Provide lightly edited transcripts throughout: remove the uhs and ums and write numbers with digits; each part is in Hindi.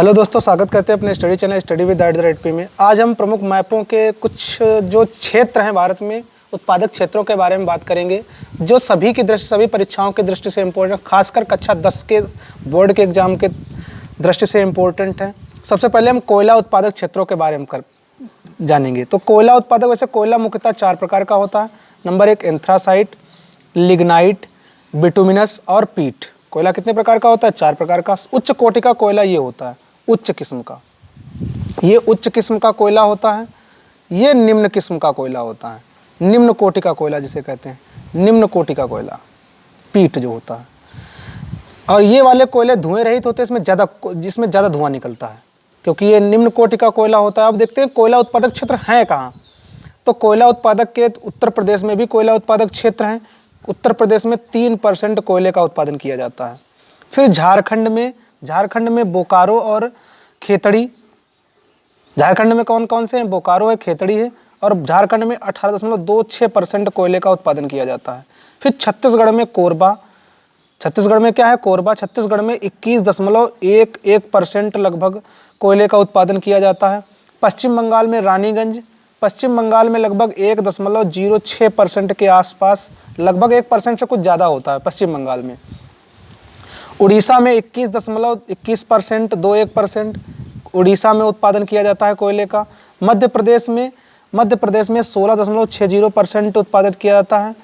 हेलो दोस्तों, स्वागत करते हैं अपने study channel study with @p में। आज हम प्रमुख मैपों के कुछ जो क्षेत्र हैं भारत में, उत्पादक क्षेत्रों के बारे में बात करेंगे, जो सभी की दृष्टि सभी परीक्षाओं की दृष्टि से इम्पोर्टेंट, खासकर कक्षा 10 के बोर्ड के एग्जाम के दृष्टि से इम्पोर्टेंट है। सबसे पहले हम कोयला उत्पादक क्षेत्रों के बारे में जानेंगे। तो कोयला उत्पादक, वैसे कोयला मुख्यतः 4 प्रकार का होता है। नंबर 1 एंथ्रासाइट, लिग्नाइट, बिटुमिनस और पीट। कोयला कितने प्रकार का होता है? 4 प्रकार का। उच्च कोटि का कोयला ये होता है, उच्च किस्म का, ये उच्च किस्म का कोयला होता है। ये निम्न किस्म का कोयला होता है, निम्न कोटि का कोयला जिसे कहते हैं, निम्न कोटि का कोयला, पीट जो होता है। और ये वाले कोयले धुएं रहित होते हैं, जिसमें ज़्यादा धुआं निकलता है, क्योंकि ये निम्न कोटि का कोयला होता है। अब देखते हैं कोयला उत्पादक क्षेत्र हैं कहाँ। तो कोयला उत्पादक के उत्तर प्रदेश में भी कोयला उत्पादक क्षेत्र हैं। उत्तर प्रदेश में 3% कोयले का उत्पादन किया जाता है। फिर झारखंड में बोकारो और खेतड़ी। झारखंड में कौन कौन से हैं? बोकारो है, खेतड़ी है। और झारखंड में 18.26% कोयले का उत्पादन किया जाता है। फिर छत्तीसगढ़ में कोरबा। छत्तीसगढ़ में क्या है? कोरबा। छत्तीसगढ़ में 21.11% लगभग कोयले का उत्पादन किया जाता है। पश्चिम बंगाल में रानीगंज। पश्चिम बंगाल में लगभग 1.06% के आसपास, लगभग 1% से कुछ ज़्यादा होता है पश्चिम बंगाल में। उड़ीसा में 21.21% उड़ीसा में उत्पादन किया जाता है कोयले का। मध्य प्रदेश में 16.60% उत्पादन किया जाता है।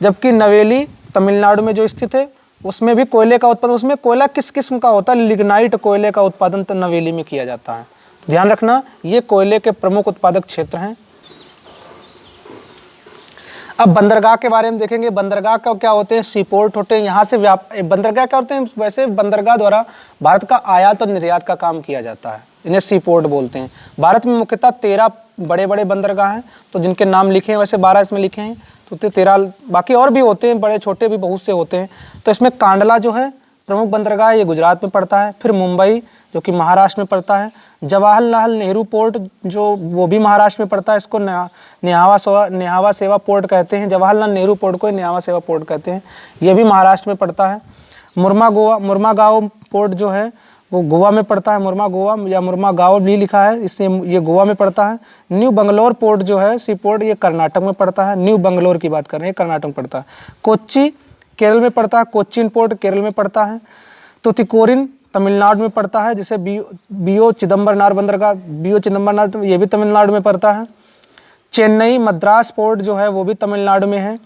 जबकि नवेली तमिलनाडु में जो स्थित है, उसमें भी कोयले का उत्पादन, उसमें कोयला किस किस्म का होता है? लिग्नाइट कोयले का उत्पादन तो नवेली में किया जाता है। ध्यान रखना, ये कोयले के प्रमुख उत्पादक क्षेत्र हैं। अब बंदरगाह के बारे में देखेंगे। बंदरगाह का क्या होते हैं? सीपोर्ट होते हैं। यहाँ से बंदरगाह क्या होते हैं? वैसे बंदरगाह द्वारा भारत का आयात और निर्यात का काम किया जाता है, इन्हें सीपोर्ट बोलते हैं। भारत में मुख्यतः 13 बड़े बड़े बंदरगाह हैं, तो जिनके नाम लिखे हैं, वैसे 12 इसमें लिखे हैं, तो 13, बाकी और भी होते हैं, बड़े छोटे भी बहुत से होते हैं। तो इसमें कांडला जो है प्रमुख बंदरगाह, ये गुजरात में पड़ता है। फिर मुंबई जो कि महाराष्ट्र में पड़ता है। जवाहरलाल नेहरू पोर्ट जो वो भी महाराष्ट्र में पड़ता है, इसको न्यावा सेवा पोर्ट कहते हैं। जवाहरलाल नेहरू पोर्ट को न्यावा सेवा पोर्ट कहते हैं, ये भी महाराष्ट्र में पड़ता है। मुर्मागांव पोर्ट जो है वो गोवा में पड़ता है। मुर्मागांव भी लिखा है, इससे ये गोवा में पड़ता है। न्यू बंगलोर पोर्ट जो है सी पोर्ट, ये कर्नाटक में पड़ता है। न्यू बंगलोर की बात कर रहे हैं, कर्नाटक में पड़ता है। कोच्चि केरल में पड़ता है, कोच्चिन पोर्ट केरल में पड़ता है। तुतिकोरिन तमिलनाडु में पड़ता है, जिसे बीओ चिदम्बरनार बंदरगाह, बीओ चिदम्बरनार, ये भी तमिलनाडु में पड़ता है। चेन्नई मद्रास पोर्ट जो है वो भी तमिलनाडु में है।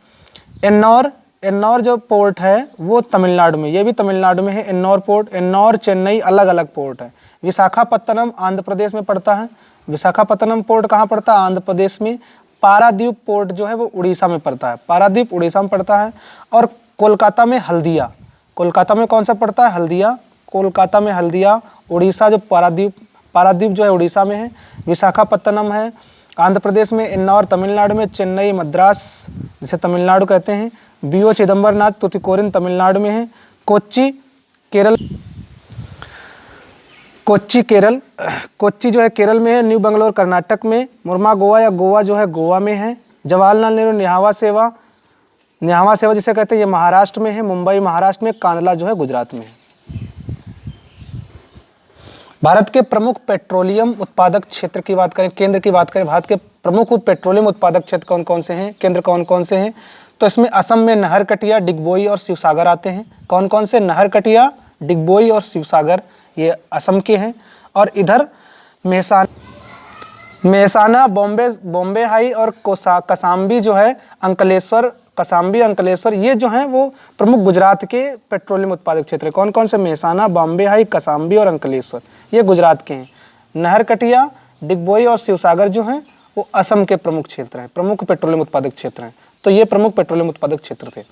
एन्नौर जो पोर्ट है वो तमिलनाडु में, ये भी तमिलनाडु में है। एन्नौर पोर्ट, एन्नौर चेन्नई अलग अलग पोर्ट है। विशाखापत्तनम आंध्र प्रदेश में पड़ता है। विशाखापत्तनम पोर्ट कहाँ पड़ता है? आंध्र प्रदेश में। पारादीप पोर्ट जो है वो उड़ीसा में पड़ता है, पारादीप उड़ीसा में पड़ता है। और कोलकाता में हल्दिया, कोलकाता में कौन सा पड़ता है? हल्दिया, कोलकाता में हल्दिया, उड़ीसा जो पारादीप जो है उड़ीसा में है। विशाखापत्तनम है आंध्र प्रदेश में। एन्नौर तमिलनाडु में। चेन्नई मद्रास जिसे तमिलनाडु कहते हैं। बीओ चिदम्बरनाथ तुतिकोरिन तमिलनाडु में है। कोच्चि केरल जो है केरल में है। न्यू बंगलोर कर्नाटक में। मुर्मा गोवा या गोवा जो है गोवा में है। जवाहरलाल नेहरू न्यावा सेवा जिसे कहते हैं, ये महाराष्ट्र में है। मुंबई महाराष्ट्र में। कांडला जो है गुजरात में है। भारत के प्रमुख पेट्रोलियम उत्पादक क्षेत्र की बात करें, केंद्र की बात करें, भारत के प्रमुख पेट्रोलियम उत्पादक क्षेत्र कौन कौन से हैं, केंद्र कौन कौन से हैं? तो इसमें असम में नहरकटिया, डिगबोई और शिवसागर आते हैं। कौन कौन से? नहरकटिया, डिगबोई और शिवसागर, ये असम के हैं। और इधर मेहसाना, बॉम्बे हाई और कसाम्बी जो है अंकलेश्वर, ये जो हैं वो प्रमुख गुजरात के पेट्रोलियम उत्पादक क्षेत्र है। कौन कौन से? मेहसाना, बॉम्बे हाई, कसाम्बी और अंकलेश्वर, ये गुजरात के हैं। नहरकटिया, डिगबोई और शिवसागर जो हैं वो असम के प्रमुख क्षेत्र हैं, प्रमुख पेट्रोलियम उत्पादक क्षेत्र हैं। तो ये प्रमुख पेट्रोलियम उत्पादक क्षेत्र थे।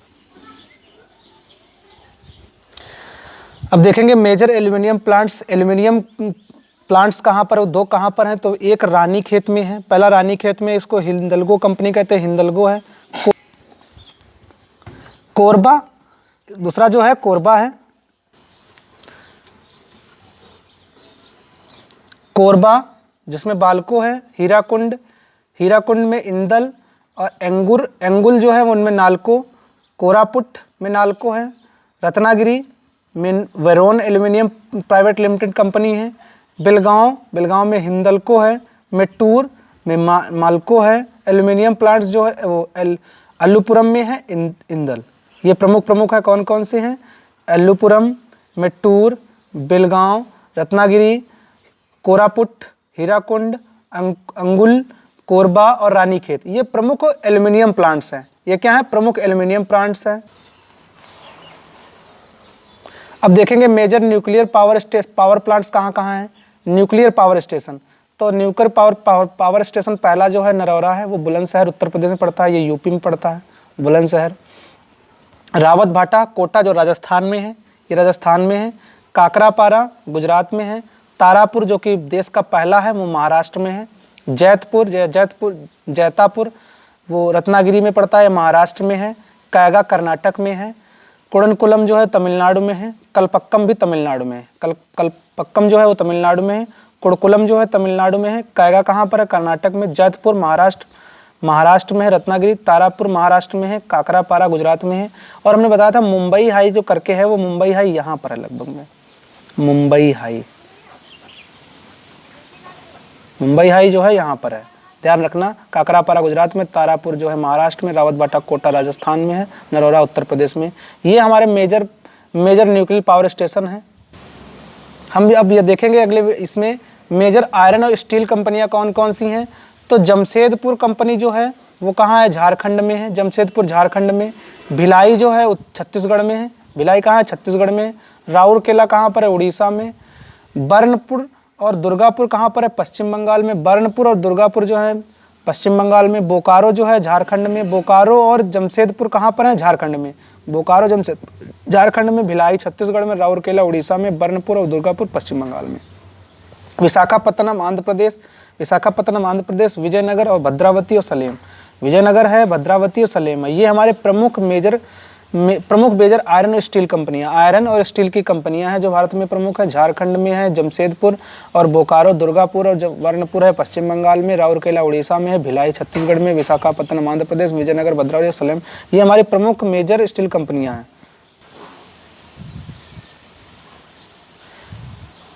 अब देखेंगे मेजर एल्यूमिनियम प्लांट्स कहाँ पर, 2 कहाँ पर हैं? तो एक रानीखेत में है, पहला रानीखेत में, इसको हिंदलगो कंपनी कहते हैं, हिंदलगो है। कोरबा, दूसरा जो है कोरबा है। कोरबा जिसमें बाल्को है। हीराकुंड में इंदल और एंगुल जो है उनमें नाल्को। कोरापुट में नाल्को है। रत्नागिरी में Veyron aluminium private limited company है। बेलगांव में हिंदल्को है। मेट्टूर में माल्को है। एल्यूमिनियम प्लांट्स जो है वो अल्लुपुरम में है इंदल। ये प्रमुख है, कौन कौन से हैं? अल्लुपुरम, मेट्टूर, बेलगांव, रत्नागिरी, कोरापुट, हीराकुंड, अंगुल, कोरबा और रानीखेत। ये प्रमुख एल्यूमिनियम प्लांट्स हैं। ये क्या है? प्रमुख एल्यूमिनियम प्लांट्स हैं। अब देखेंगे मेजर न्यूक्लियर पावर प्लांट्स कहाँ कहाँ हैं। न्यूक्लियर पावर स्टेशन, तो न्यूक्लियर पावर स्टेशन पहला जो है नरौरा है, वो बुलंदशहर उत्तर प्रदेश में पड़ता है। ये यूपी में पड़ता है, बुलंदशहर। रावत भाटा कोटा जो राजस्थान में है, ये राजस्थान में है। काकरापारा गुजरात में है। तारापुर जो कि देश का पहला है, वो महाराष्ट्र में है। जैतापुर वो रत्नागिरी में पड़ता है, महाराष्ट्र में है। कैगा कर्नाटक में है। कुड़नकुलम जो है तमिलनाडु में है। कलपक्कम भी तमिलनाडु में है। कलपक्कम जो है वो तमिलनाडु में है। कुड़कुलम जो है तमिलनाडु में है। कैगा कहाँ पर है? कर्नाटक में। जैतपुर महाराष्ट्र में है। रत्नागिरी तारापुर महाराष्ट्र में है। काकरापारा गुजरात में है। और हमने बताया था मुंबई हाई जो करके है, वो मुंबई हाई यहाँ पर है लगभग में। मुंबई हाई जो है यहाँ पर है, ध्यान रखना। काकरापारा गुजरात में, तारापुर जो है महाराष्ट्र में, रावत भाटा कोटा राजस्थान में है, नरौरा उत्तर प्रदेश में। ये हमारे मेजर न्यूक्लियर पावर स्टेशन है। हम भी अब ये देखेंगे अगले इसमें मेजर आयरन और स्टील कंपनियां कौन कौन सी हैं। तो जमशेदपुर कंपनी जो है वो कहाँ है? झारखंड में है। जमशेदपुर झारखंड में। भिलाई जो है छत्तीसगढ़ में है। भिलाई कहाँ है? छत्तीसगढ़ में। राउरकेला कहाँ पर है? उड़ीसा में। बर्नपुर और दुर्गापुर कहाँ पर है? पश्चिम बंगाल में। बर्नपुर और दुर्गापुर जो है पश्चिम बंगाल में। बोकारो जो है झारखंड में। बोकारो और जमशेदपुर कहाँ पर है? झारखंड में। बोकारो जमशेदपुर झारखंड में। भिलाई छत्तीसगढ़ में। राउरकेला उड़ीसा में। बर्नपुर और दुर्गापुर पश्चिम बंगाल में। विशाखापत्तनम आंध्र प्रदेश। विजयनगर और भद्रावती और सलेम। विजयनगर है, भद्रावती और सलेम है। ये हमारे प्रमुख मेजर आयरन और स्टील कंपनियां, आयरन और स्टील की कंपनियां हैं जो भारत में प्रमुख है। झारखंड में है जमशेदपुर और बोकारो दुर्गापुर और बर्नपुर है पश्चिम बंगाल में। राउरकेला उड़ीसा में है। भिलाई छत्तीसगढ़ में। विशाखापत्तनम आंध्र प्रदेश। विजयनगर भद्रावती और सलेम, ये हमारी प्रमुख मेजर स्टील कंपनियां हैं।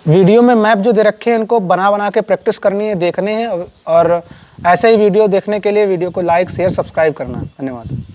वीडियो में मैप जो दे रखे हैं इनको बना के प्रैक्टिस करनी है, देखने हैं। और ऐसे ही वीडियो देखने के लिए वीडियो को लाइक शेयर सब्सक्राइब करना। धन्यवाद।